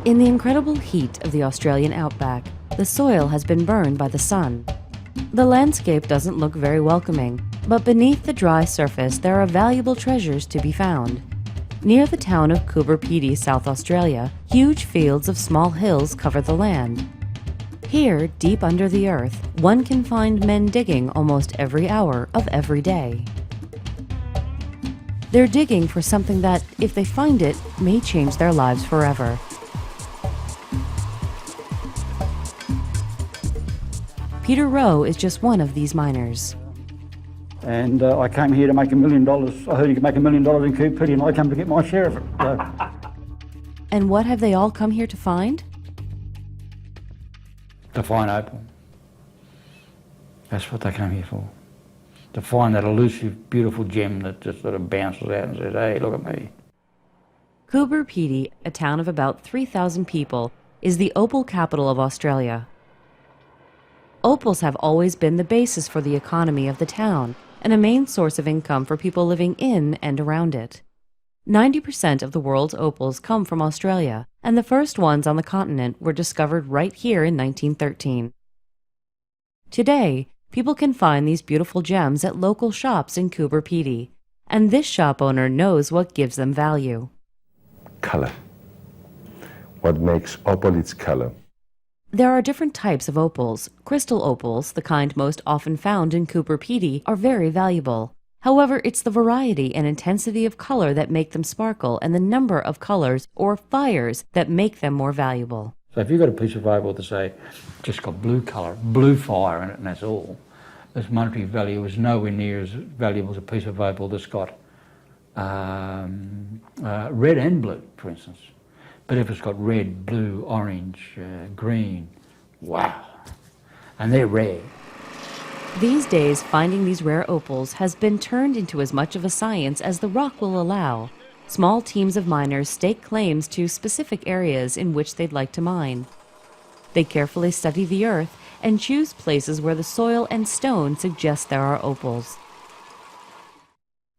In the incredible heat of the Australian outback, the soil has been burned by the sun. The landscape doesn't look very welcoming, but beneath the dry surface there are valuable treasures to be found. Near the town of Coober Pedy, South Australia, huge fields of small hills cover the land. Here, deep under the earth, one can find men digging almost every hour of every day. They're digging for something that, if they find it, may change their lives forever. Peter Rowe is just one of these miners. And I came here to make $1 million. I heard you could make $1 million in Coober Pedy, and I come to get my share of it. And what have they all come here to find? To find opal. That's what they come here for. To find that elusive, beautiful gem that just sort of bounces out and says, hey, look at me. Coober Pedy, a town of about 3,000 people, is the opal capital of Australia. Opals have always been the basis for the economy of the town and a main source of income for people living in and around it. 90% of the world's opals come from Australia, and the first ones on the continent were discovered right here in 1913. Today, people can find these beautiful gems at local shops in Coober Pedy, and this shop owner knows what gives them value. Color. What makes opal its color? There are different types of opals. Crystal opals, the kind most often found in Coober Pedy, are very valuable. However, it's the variety and intensity of color that make them sparkle and the number of colors or fires that make them more valuable. So if you've got a piece of opal to say, just got blue colour, blue fire in it, and that's all, its monetary value is nowhere near as valuable as a piece of opal that's got red and blue, for instance. But if it's got red, blue, orange, green, wow, and they're rare. These days, finding these rare opals has been turned into as much of a science as the rock will allow. Small teams of miners stake claims to specific areas in which they'd like to mine. They carefully study the earth and choose places where the soil and stone suggest there are opals.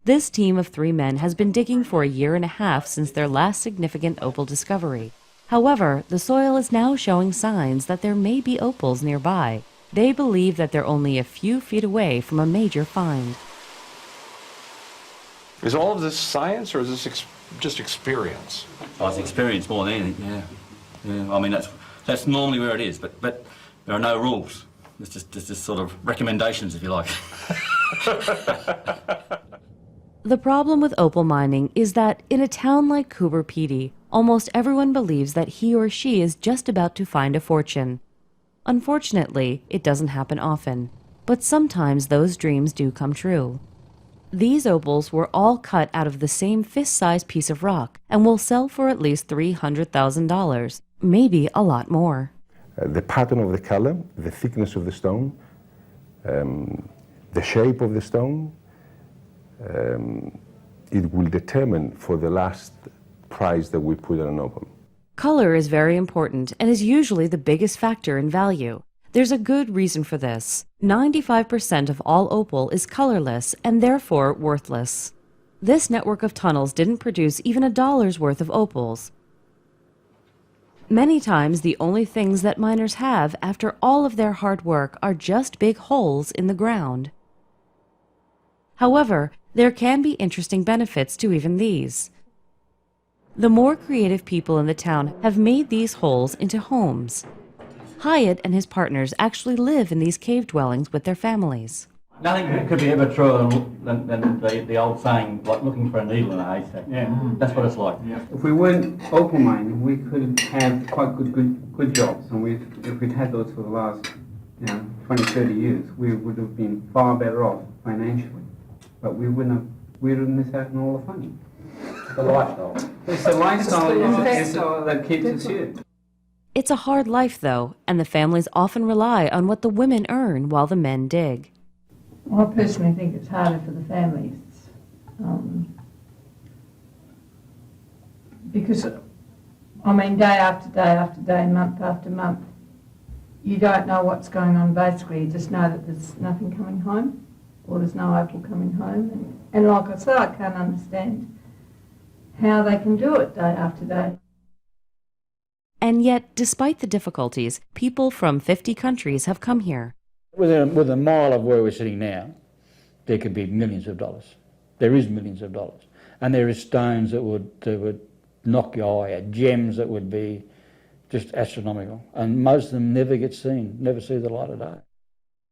This team of 3 men has been digging for a year and a half since their last significant opal discovery. However, the soil is now showing signs that there may be opals nearby. They believe that they're only a few feet away from a major find. Is all of this science, or is this just experience? Oh, it's experience more than anything, yeah. I mean, that's normally where it is, but there are no rules. It's just sort of recommendations, if you like. The problem with opal mining is that in a town like Coober Pedy, almost everyone believes that he or she is just about to find a fortune. Unfortunately, it doesn't happen often, but sometimes those dreams do come true. These opals were all cut out of the same fist-sized piece of rock and will sell for at least $300,000, maybe a lot more. The pattern of the color, the thickness of the stone, the shape of the stone, it will determine for the last price that we put on an opal. Color is very important and is usually the biggest factor in value. There's a good reason for this. 95% of all opal is colorless and therefore worthless. This network of tunnels didn't produce even $1's worth of opals. Many times the only things that miners have after all of their hard work are just big holes in the ground. However, there can be interesting benefits to even these. The more creative people in the town have made these holes into homes. Hyatt and his partners actually live in these cave dwellings with their families. Nothing could be ever truer than the old saying, like looking for a needle in a haystack. Yeah, that's what it's like. Yeah. If we weren't opal mining, we could have quite good jobs, and if we'd had those for the last 20, 30 years, we would have been far better off financially. But we would miss out on all the fun. The lifestyle. It's the lifestyle that keeps us here. It's a hard life, though, and the families often rely on what the women earn while the men dig. Well, I personally think it's harder for the families because, I mean, day after day after day, month after month, you don't know what's going on basically. You just know that there's nothing coming home or there's no opal coming home. And like I said, I can't understand how they can do it day after day. And yet, despite the difficulties, people from 50 countries have come here. Within a mile of where we're sitting now, there could be millions of dollars. There is millions of dollars. And there is stones that would knock your eye out, gems that would be just astronomical. And most of them never get seen, never see the light of day.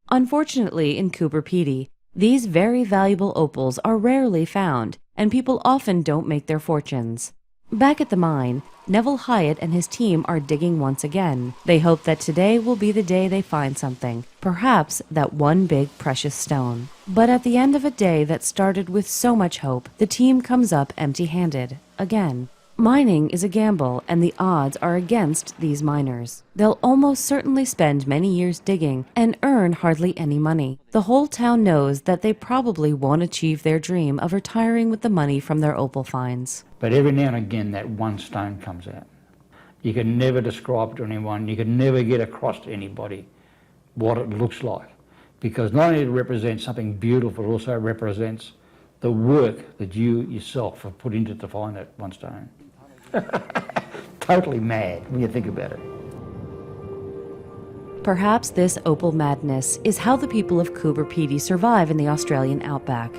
Unfortunately, in Coober Pedy, these very valuable opals are rarely found, and people often don't make their fortunes. Back at the mine, Neville Hyatt and his team are digging once again. They hope that today will be the day they find something, perhaps that one big precious stone. But at the end of a day that started with so much hope, the team comes up empty-handed, again. Mining is a gamble, and the odds are against these miners. They'll almost certainly spend many years digging and earn hardly any money. The whole town knows that they probably won't achieve their dream of retiring with the money from their opal finds. But every now and again, that one stone comes out. You can never describe it to anyone. You can never get across to anybody what it looks like. Because not only it represents something beautiful, it also represents the work that you yourself have put into to find that one stone. Totally mad when you think about it. Perhaps this opal madness is how the people of Coober Pedy survive in the Australian outback.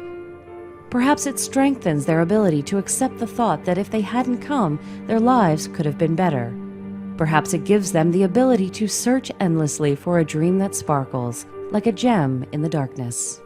Perhaps it strengthens their ability to accept the thought that if they hadn't come, their lives could have been better. Perhaps it gives them the ability to search endlessly for a dream that sparkles, like a gem in the darkness.